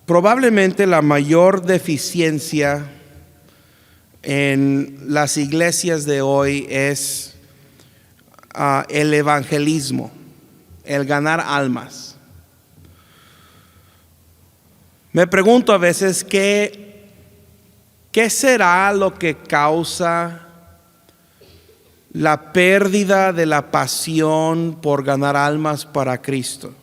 Probablemente la mayor deficiencia en las iglesias de hoy es el evangelismo, el ganar almas. Me pregunto a veces qué será lo que causa la pérdida de la pasión por ganar almas para Cristo.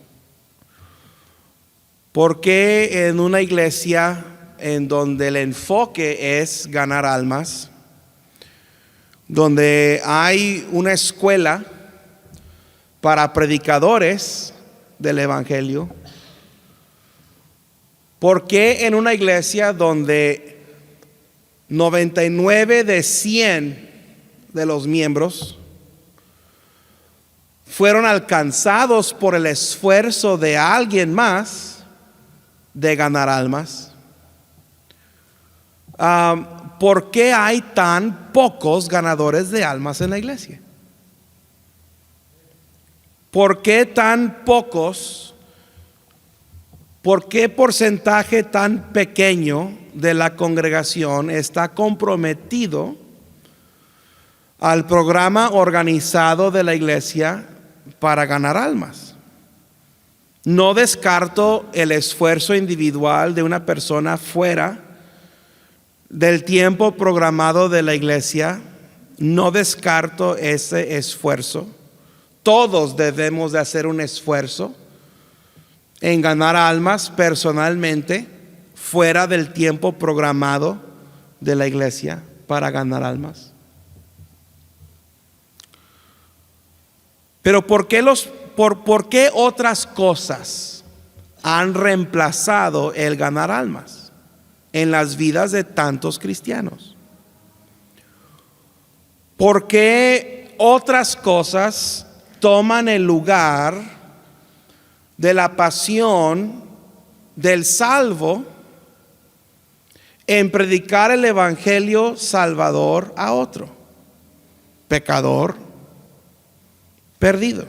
¿Por qué en una iglesia en donde el enfoque es ganar almas, donde hay una escuela para predicadores del evangelio, por qué en una iglesia donde 99 de 100 de los miembros fueron alcanzados por el esfuerzo de alguien más de ganar almas? ¿Por qué hay tan pocos ganadores de almas en la iglesia? ¿Por qué tan pocos? ¿Por qué porcentaje tan pequeño de la congregación está comprometido al programa organizado de la iglesia para ganar almas? No descarto el esfuerzo individual de una persona fuera del tiempo programado de la iglesia. No descarto ese esfuerzo. Todos debemos de hacer un esfuerzo en ganar almas personalmente fuera del tiempo programado de la iglesia para ganar almas. Pero ¿por qué otras cosas han reemplazado el ganar almas en las vidas de tantos cristianos? ¿Por qué otras cosas toman el lugar de la pasión del salvo en predicar el evangelio salvador a otro pecador perdido?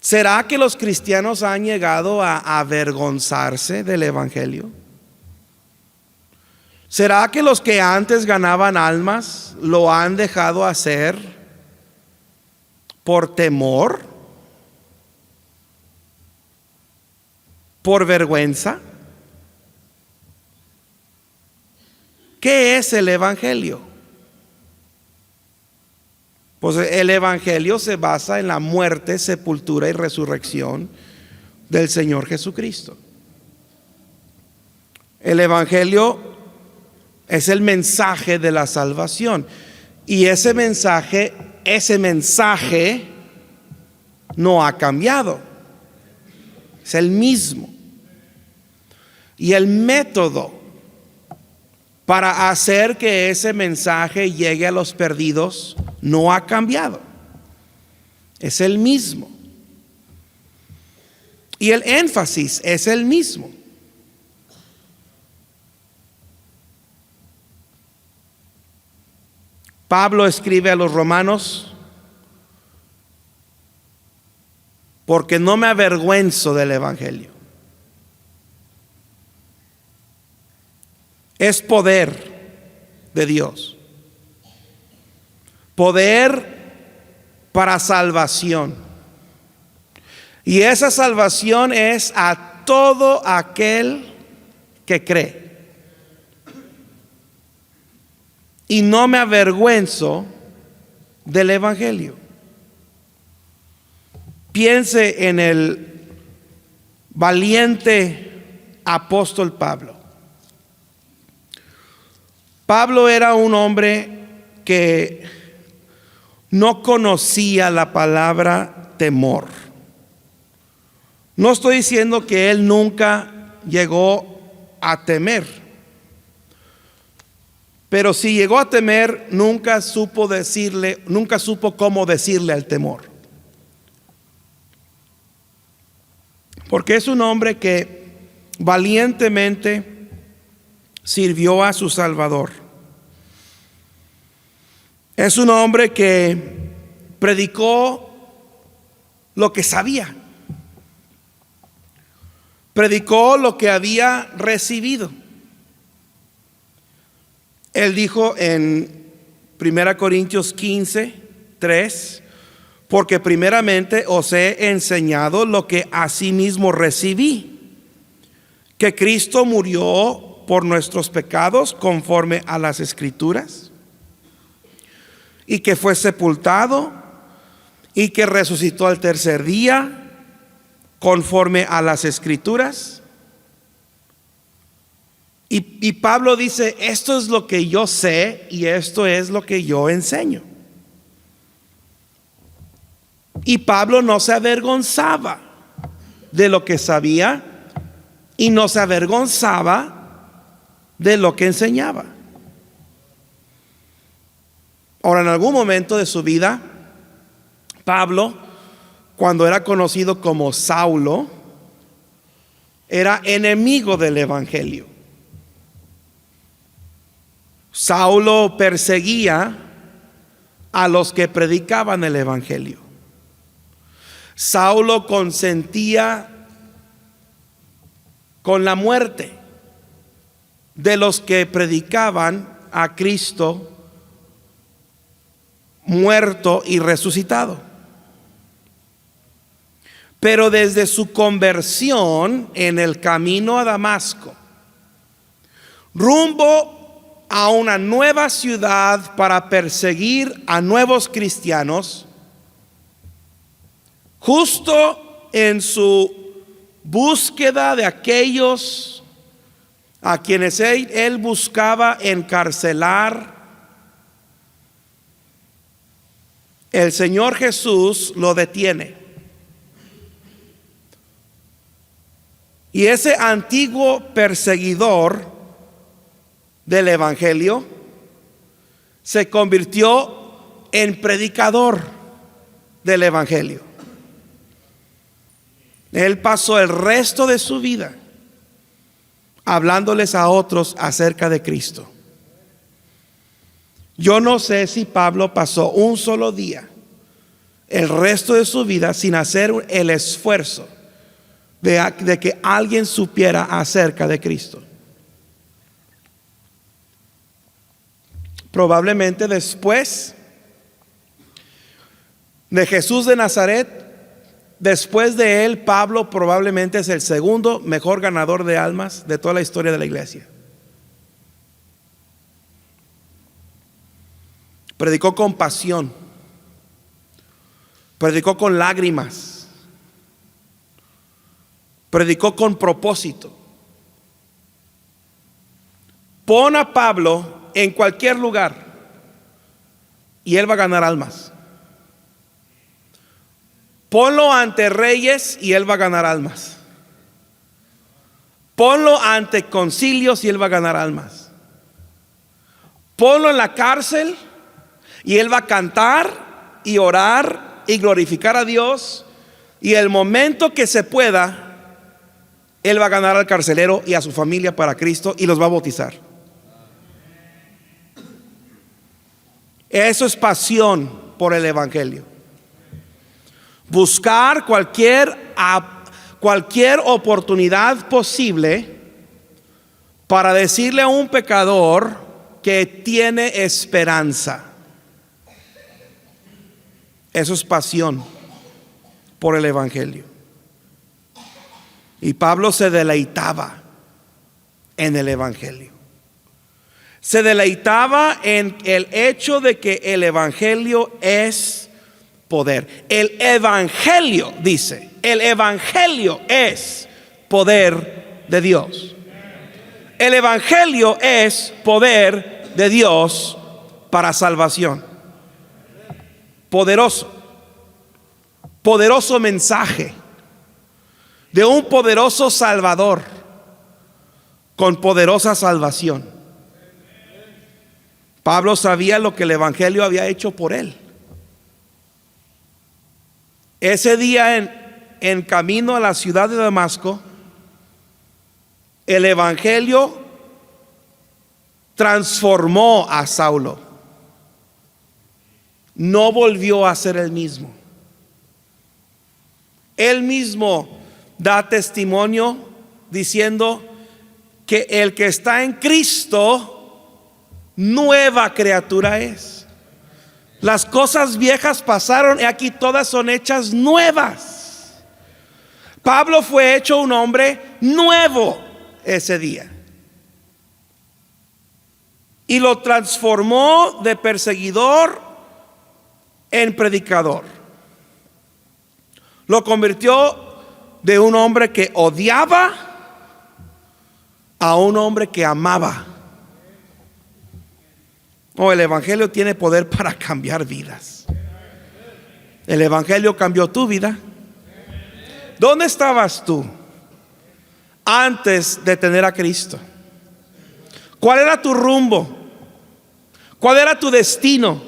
¿Será que los cristianos han llegado a avergonzarse del evangelio? ¿Será que los que antes ganaban almas lo han dejado hacer por temor? ¿Por vergüenza? ¿Qué es el evangelio? Pues el evangelio se basa en la muerte, sepultura y resurrección del Señor Jesucristo. El evangelio es el mensaje de la salvación. Y ese mensaje no ha cambiado. Es el mismo. Y el método para hacer que ese mensaje llegue a los perdidos no ha cambiado. Es el mismo. Y el énfasis es el mismo. Pablo escribe a los romanos: porque no me avergüenzo del evangelio. Es poder de Dios. Poder para salvación. Y esa salvación es a todo aquel que cree. Y no me avergüenzo del evangelio. Piense en el valiente apóstol Pablo. Pablo era un hombre que no conocía la palabra temor. No estoy diciendo que él nunca llegó a temer, pero si llegó a temer, nunca supo cómo decirle al temor. Porque es un hombre que valientemente sirvió a su Salvador. Es un hombre que predicó lo que sabía. predicó lo que había recibido. Él dijo en 1 Corintios 15:3: porque primeramente os he enseñado lo que asimismo recibí, que Cristo murió por nuestros pecados conforme a las Escrituras, y que fue sepultado, y que resucitó al tercer día conforme a las Escrituras. Y Pablo dice: esto es lo que yo sé y esto es lo que yo enseño. Y Pablo no se avergonzaba de lo que sabía y no se avergonzaba de lo que enseñaba. Ahora, en algún momento de su vida, Pablo, cuando era conocido como Saulo, era enemigo del evangelio. Saulo perseguía a los que predicaban el evangelio. Saulo consentía con la muerte de los que predicaban a Cristo muerto y resucitado. Pero desde su conversión en el camino a Damasco, rumbo a una nueva ciudad para perseguir a nuevos cristianos, justo en su búsqueda de aquellos a quienes él buscaba encarcelar, el Señor Jesús lo detiene. Y ese antiguo perseguidor del evangelio se convirtió en predicador del evangelio. Él pasó el resto de su vida hablándoles a otros acerca de Cristo. Yo no sé si Pablo pasó un solo día el resto de su vida sin hacer el esfuerzo de que alguien supiera acerca de Cristo. Probablemente después de Jesús de Nazaret, después de él, Pablo probablemente es el segundo mejor ganador de almas de toda la historia de la iglesia. Predicó con pasión, predicó con lágrimas, predicó con propósito. Pon a Pablo en cualquier lugar y él va a ganar almas. Ponlo ante reyes y él va a ganar almas. Ponlo ante concilios y él va a ganar almas. Ponlo en la cárcel y él va a cantar y orar y glorificar a Dios, y el momento que se pueda, él va a ganar al carcelero y a su familia para Cristo y los va a bautizar. Eso es pasión por el evangelio. Buscar cualquier oportunidad posible para decirle a un pecador que tiene esperanza. Eso es pasión por el evangelio. Y Pablo se deleitaba en el evangelio. Se deleitaba en el hecho de que el evangelio es poder. El evangelio, dice, el evangelio es poder de Dios. El evangelio es poder de Dios para salvación. Poderoso mensaje de un poderoso Salvador con poderosa salvación. Pablo sabía lo que el evangelio había hecho por él. Ese día en camino a la ciudad de Damasco, el evangelio transformó a Saulo. No volvió a ser el mismo. Él mismo da testimonio diciendo que el que está en Cristo, nueva criatura es. Las cosas viejas pasaron y aquí todas son hechas nuevas. Pablo fue hecho un hombre nuevo ese día. Y lo transformó de perseguidor en predicador. Lo convirtió de un hombre que odiaba a un hombre que amaba. Oh, el evangelio tiene poder para cambiar vidas. El evangelio cambió tu vida. ¿Dónde estabas tú antes de tener a Cristo? ¿Cuál era tu rumbo? ¿Cuál era tu destino?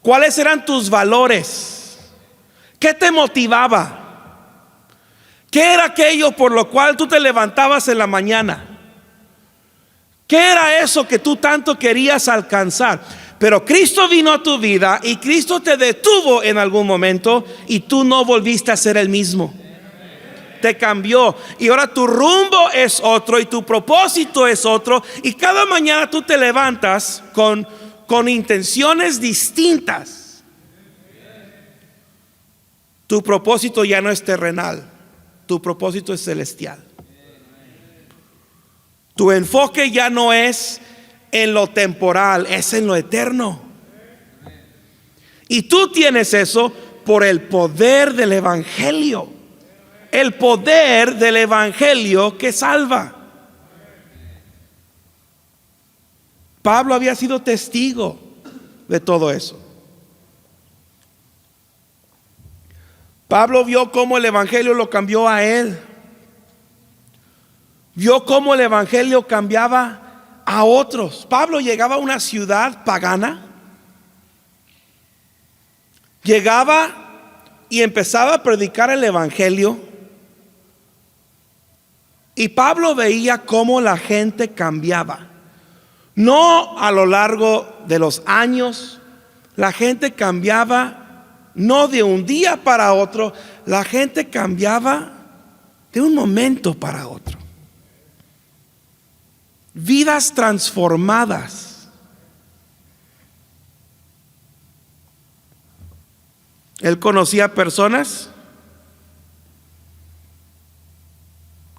¿Cuáles eran tus valores? ¿Qué te motivaba? ¿Qué era aquello por lo cual tú te levantabas en la mañana? ¿Qué era eso que tú tanto querías alcanzar? Pero Cristo vino a tu vida y Cristo te detuvo en algún momento y tú no volviste a ser el mismo. Te cambió y ahora tu rumbo es otro y tu propósito es otro, y cada mañana tú te levantas con intenciones distintas. Tu propósito ya no es terrenal, tu propósito es celestial. Tu enfoque ya no es en lo temporal, es en lo eterno. Y tú tienes eso por el poder del evangelio. El poder del evangelio que salva. Pablo había sido testigo de todo eso. Pablo vio cómo el evangelio lo cambió a él. Vio cómo el evangelio cambiaba a otros. Pablo llegaba a una ciudad pagana. Llegaba y empezaba a predicar el evangelio. Y Pablo veía cómo la gente cambiaba. No a lo largo de los años. La gente cambiaba no de un día para otro. La gente cambiaba de un momento para otro. Vidas transformadas. Él conocía personas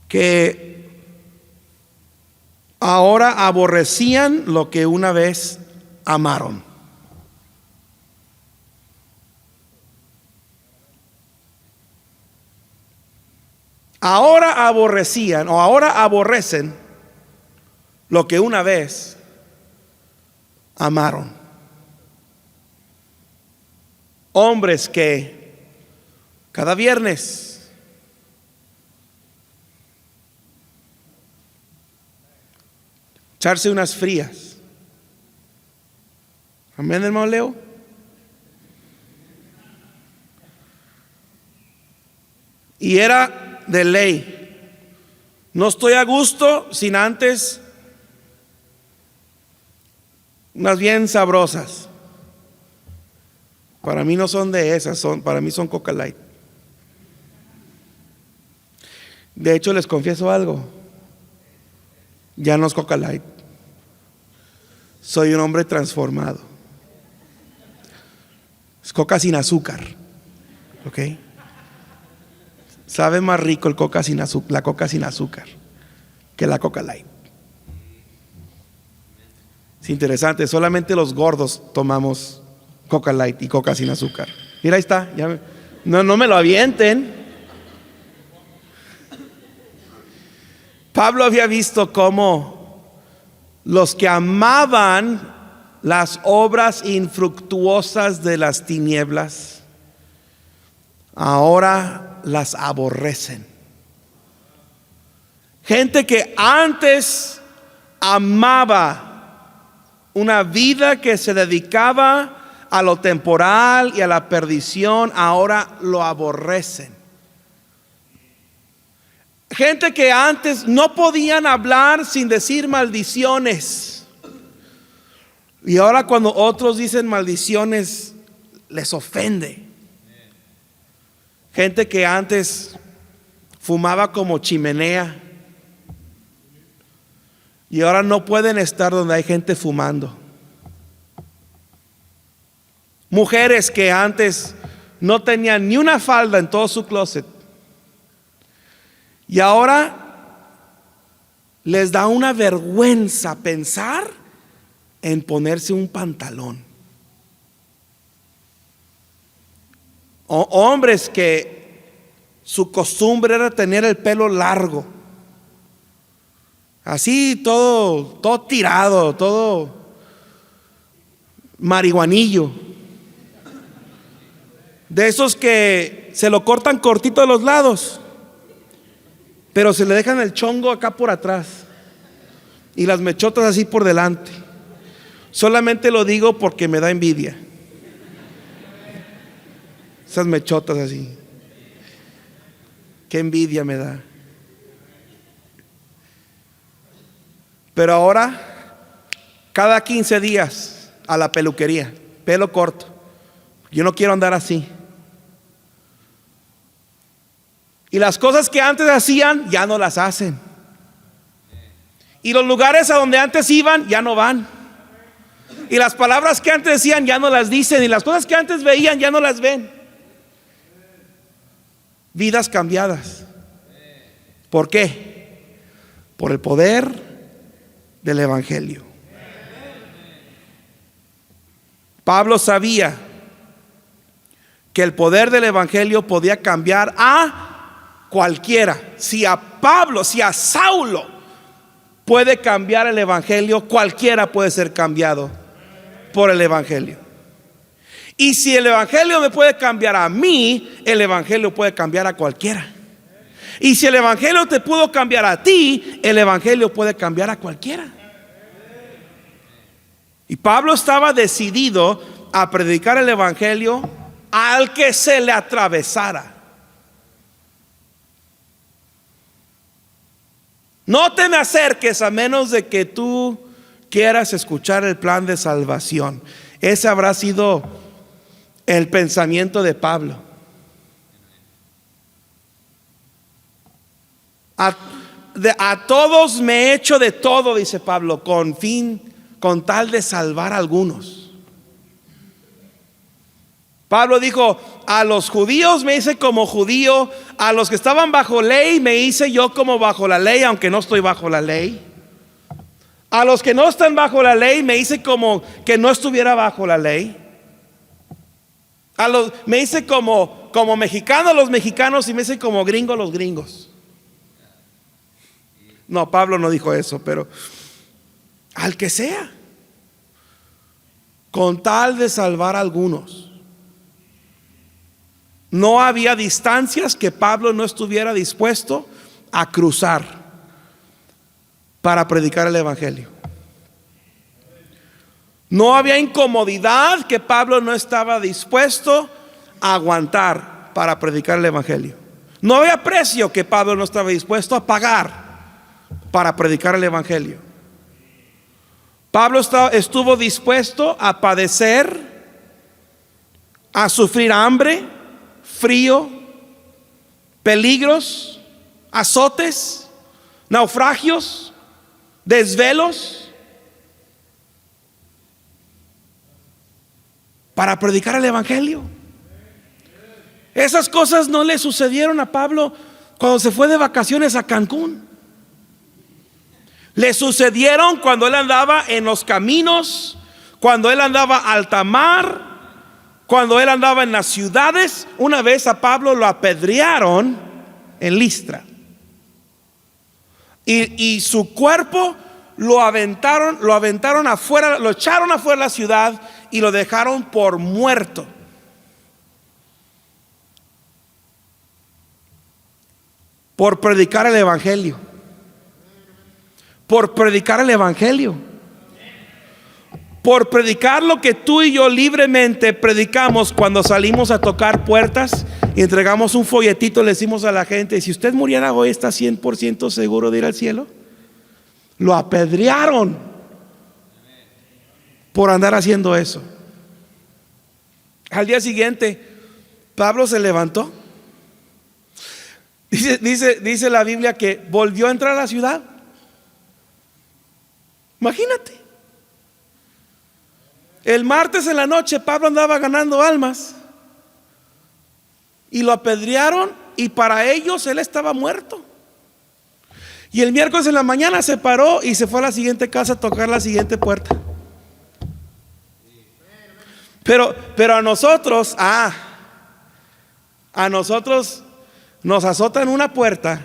que ahora aborrecían lo que una vez amaron. Ahora aborrecían o ahora aborrecen lo que una vez amaron. Hombres que cada viernes echarse unas frías. Amén, hermano Leo. Y era de ley. No estoy a gusto sin antes unas bien sabrosas. Para mí no son de esas, para mí son Coca Light. De hecho, les confieso algo. Ya no es Coca Light. Soy un hombre transformado. Es Coca sin azúcar. ¿Ok? Sabe más rico el Coca sin azúcar, la Coca sin azúcar, que la Coca Light. Es interesante, solamente los gordos tomamos Coca Light y Coca sin azúcar. Mira, ahí está. No me lo avienten. Pablo había visto cómo los que amaban las obras infructuosas de las tinieblas ahora las aborrecen. Gente que antes amaba una vida que se dedicaba a lo temporal y a la perdición, ahora lo aborrecen. Gente que antes no podían hablar sin decir maldiciones, y ahora cuando otros dicen maldiciones les ofende. Gente que antes fumaba como chimenea. Y ahora no pueden estar donde hay gente fumando. Mujeres que antes no tenían ni una falda en todo su closet, y ahora les da una vergüenza pensar en ponerse un pantalón. Hombres que su costumbre era tener el pelo largo, así todo tirado, todo marihuanillo, de esos que se lo cortan cortito de los lados, pero se le dejan el chongo acá por atrás y las mechotas así por delante. Solamente lo digo porque me da envidia. Esas mechotas así, qué envidia me da. Pero ahora, cada 15 días a la peluquería, pelo corto. Yo no quiero andar así. Y las cosas que antes hacían, ya no las hacen. Y los lugares a donde antes iban, ya no van. Y las palabras que antes decían, ya no las dicen. Y las cosas que antes veían, ya no las ven. Vidas cambiadas. ¿Por qué? Por el poder del Evangelio. Pablo sabía que el poder del Evangelio podía cambiar a cualquiera. Si a Pablo, si a Saulo puede cambiar el Evangelio, cualquiera puede ser cambiado por el Evangelio. Y si el Evangelio me puede cambiar a mí, el Evangelio puede cambiar a cualquiera. Y si el Evangelio te pudo cambiar a ti, el Evangelio puede cambiar a cualquiera. Y Pablo estaba decidido a predicar el Evangelio al que se le atravesara. No te me acerques a menos de que tú quieras escuchar el plan de salvación. Ese habrá sido el pensamiento de Pablo. A todos me he hecho de todo, dice Pablo, con tal de salvar a algunos. Pablo dijo: a los judíos me hice como judío, a los que estaban bajo ley me hice yo como bajo la ley, aunque no estoy bajo la ley. A los que no están bajo la ley me hice como que no estuviera bajo la ley. Me hice como mexicano a los mexicanos y me hice como gringo a los gringos. No, Pablo no dijo eso, pero al que sea, con tal de salvar a algunos. No había distancias que Pablo no estuviera dispuesto a cruzar para predicar el Evangelio. No había incomodidad que Pablo no estaba dispuesto a aguantar para predicar el Evangelio. No había precio que Pablo no estaba dispuesto a pagar para predicar el Evangelio. Pablo estuvo dispuesto a padecer, a sufrir hambre, frío, peligros, azotes, naufragios, desvelos, para predicar el Evangelio. Esas cosas no le sucedieron a Pablo cuando se fue de vacaciones a Cancún. Le sucedieron cuando él andaba en los caminos, cuando él andaba a alta mar, cuando él andaba en las ciudades. Una vez a Pablo lo apedrearon en Listra y su cuerpo lo aventaron afuera, lo echaron afuera de la ciudad y lo dejaron por muerto. Por predicar el Evangelio. Por predicar el Evangelio. Por predicar lo que tú y yo libremente predicamos cuando salimos a tocar puertas y entregamos un folletito y le decimos a la gente: si usted muriera hoy, ¿está 100% seguro de ir al cielo? Lo apedrearon por andar haciendo eso. Al día siguiente Pablo se levantó y Dice la Biblia que volvió a entrar a la ciudad. Imagínate. El martes en la noche Pablo andaba ganando almas y lo apedrearon, y para ellos él estaba muerto. Y el miércoles en la mañana se paró y se fue a la siguiente casa a tocar la siguiente puerta. Pero a nosotros nos azotan una puerta.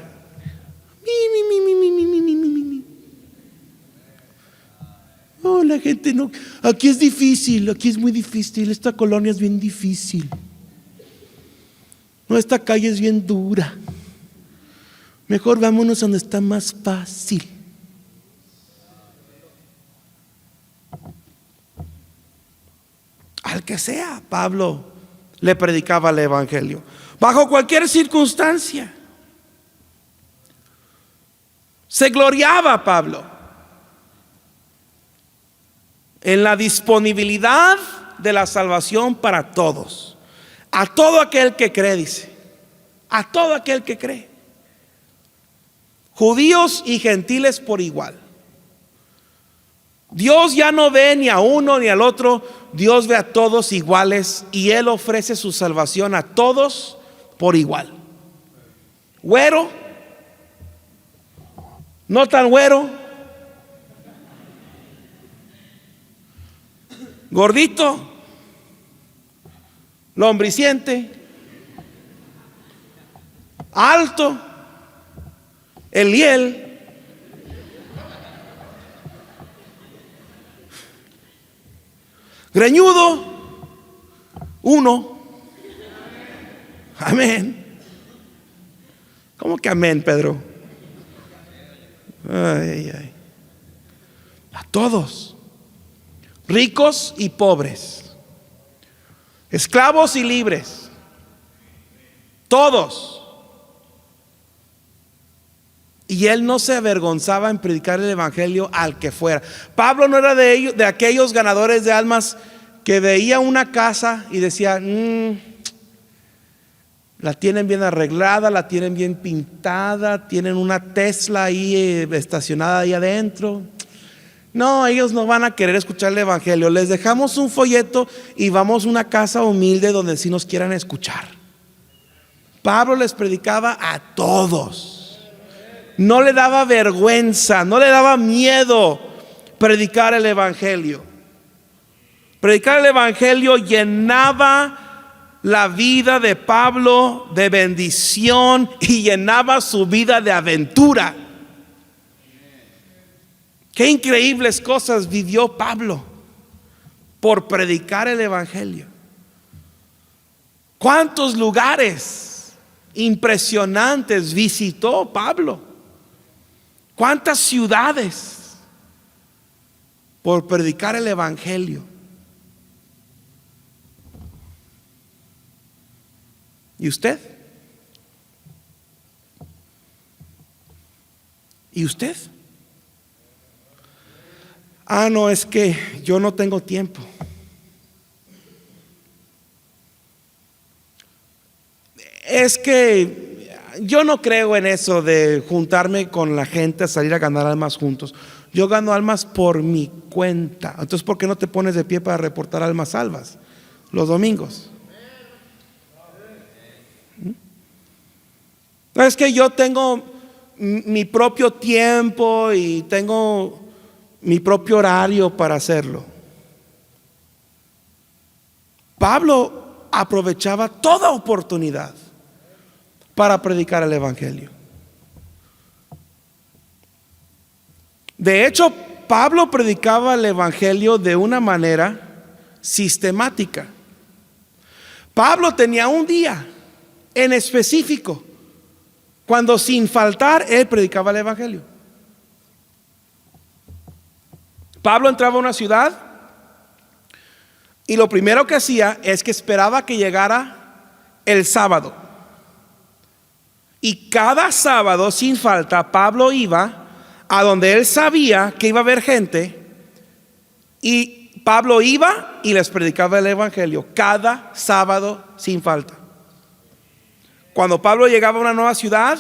Oh, la gente no. Aquí es difícil, aquí es muy difícil. Esta colonia es bien difícil. No, esta calle es bien dura. Mejor vámonos donde está más fácil. Al que sea, Pablo le predicaba el evangelio bajo cualquier circunstancia. Se gloriaba Pablo en la disponibilidad de la salvación para todos, a todo aquel que cree, dice, a todo aquel que cree, judíos y gentiles por igual. Dios ya no ve ni a uno ni al otro, Dios ve a todos iguales, y Él ofrece su salvación a todos por igual. Güero, no tan güero, gordito, lombriciente, alto, Eliel, greñudo, uno. Amén. ¿Cómo que amén, Pedro? Ay. A todos, ricos y pobres, esclavos y libres, todos. Y él no se avergonzaba en predicar el evangelio al que fuera. Pablo no era de aquellos ganadores de almas que veía una casa y decía, la tienen bien arreglada, la tienen bien pintada, tienen una Tesla ahí estacionada ahí adentro. No, ellos no van a querer escuchar el evangelio. Les dejamos un folleto y vamos a una casa humilde donde sí nos quieran escuchar. Pablo les predicaba a todos. No le daba vergüenza, no le daba miedo predicar el evangelio. Predicar el evangelio llenaba la vida de Pablo de bendición y llenaba su vida de aventura. Qué increíbles cosas vivió Pablo por predicar el evangelio. Cuántos lugares impresionantes visitó Pablo. ¿Cuántas ciudades por predicar el evangelio? ¿Y usted? ¿Y usted? No, es que yo no tengo tiempo. Es que yo no creo en eso de juntarme con la gente a salir a ganar almas juntos. Yo gano almas por mi cuenta. Entonces, ¿por qué no te pones de pie para reportar almas salvas los domingos? No, es que yo tengo mi propio tiempo y tengo mi propio horario para hacerlo. Pablo aprovechaba toda oportunidad para predicar el evangelio. De hecho, Pablo predicaba el evangelio de una manera sistemática. Pablo tenía un día en específico cuando sin faltar él predicaba el evangelio. Pablo entraba a una ciudad y lo primero que hacía es que esperaba que llegara el sábado. Y cada sábado sin falta Pablo iba a donde él sabía que iba a haber gente, y Pablo iba y les predicaba el evangelio cada sábado sin falta. Cuando Pablo llegaba a una nueva ciudad,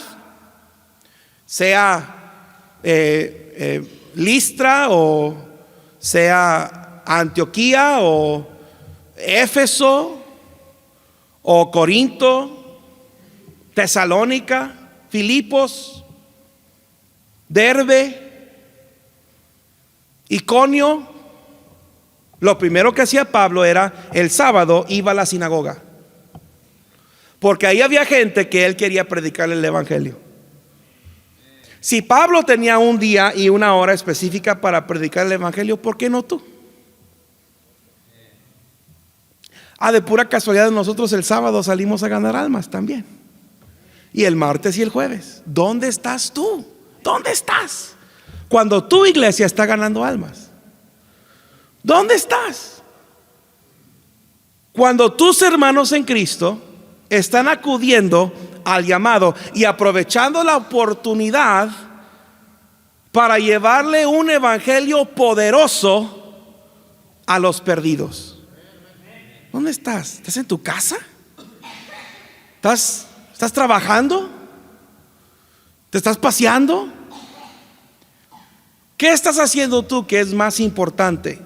sea Listra o sea Antioquía o Éfeso o Corinto, Tesalónica, Filipos, Derbe, Iconio, lo primero que hacía Pablo era el sábado iba a la sinagoga, porque ahí había gente que él quería predicar el evangelio. Si Pablo tenía un día y una hora específica para predicar el evangelio, ¿por qué no tú? De pura casualidad nosotros el sábado salimos a ganar almas también, y el martes y el jueves. ¿Dónde estás tú? ¿Dónde estás cuando tu iglesia está ganando almas? ¿Dónde estás cuando tus hermanos en Cristo están acudiendo al llamado y aprovechando la oportunidad para llevarle un evangelio poderoso a los perdidos? ¿Dónde estás? ¿Estás en tu casa? ¿Estás trabajando? ¿Te estás paseando? ¿Qué estás haciendo tú que es más importante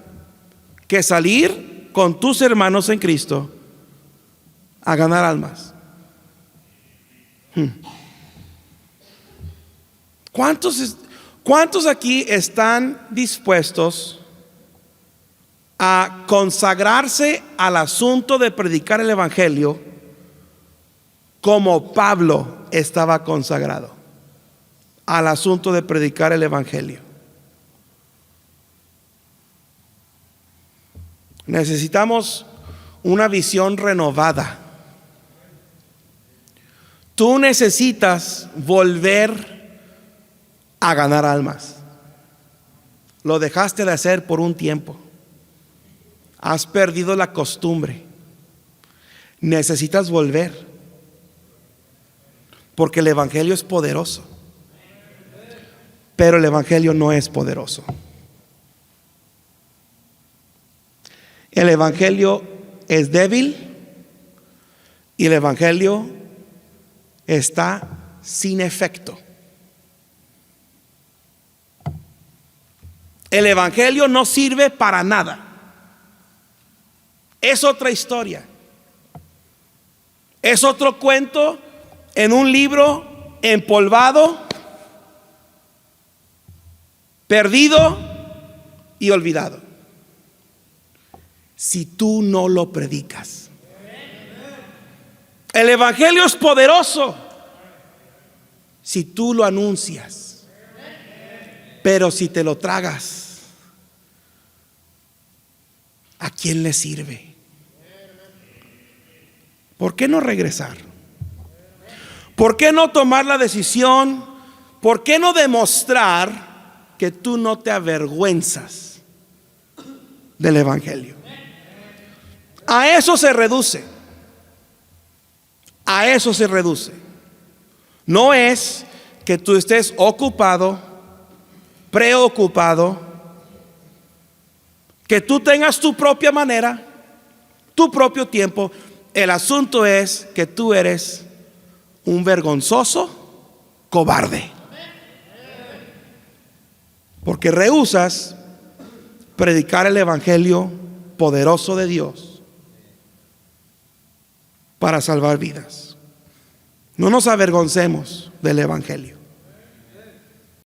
que salir con tus hermanos en Cristo a ganar almas? ¿Cuántos aquí están dispuestos a consagrarse al asunto de predicar el evangelio como Pablo estaba consagrado al asunto de predicar el evangelio? Necesitamos una visión renovada. Tú necesitas volver a ganar almas. Lo dejaste de hacer por un tiempo. Has perdido la costumbre. Necesitas volver, porque el evangelio es poderoso, pero el evangelio no es poderoso. El evangelio es débil y el evangelio está sin efecto. El evangelio no sirve para nada. Es otra historia. Es otro cuento en un libro empolvado, perdido y olvidado, si tú no lo predicas. El evangelio es poderoso si tú lo anuncias, pero si te lo tragas, ¿a quién le sirve? ¿Por qué no regresar? ¿Por qué no tomar la decisión? ¿Por qué no demostrar que tú no te avergüenzas del evangelio? A eso se reduce. A eso se reduce. No es que tú estés ocupado, preocupado, que tú tengas tu propia manera, tu propio tiempo. El asunto es que tú eres un vergonzoso cobarde, porque rehusas predicar el evangelio poderoso de Dios para salvar vidas. No nos avergoncemos del evangelio.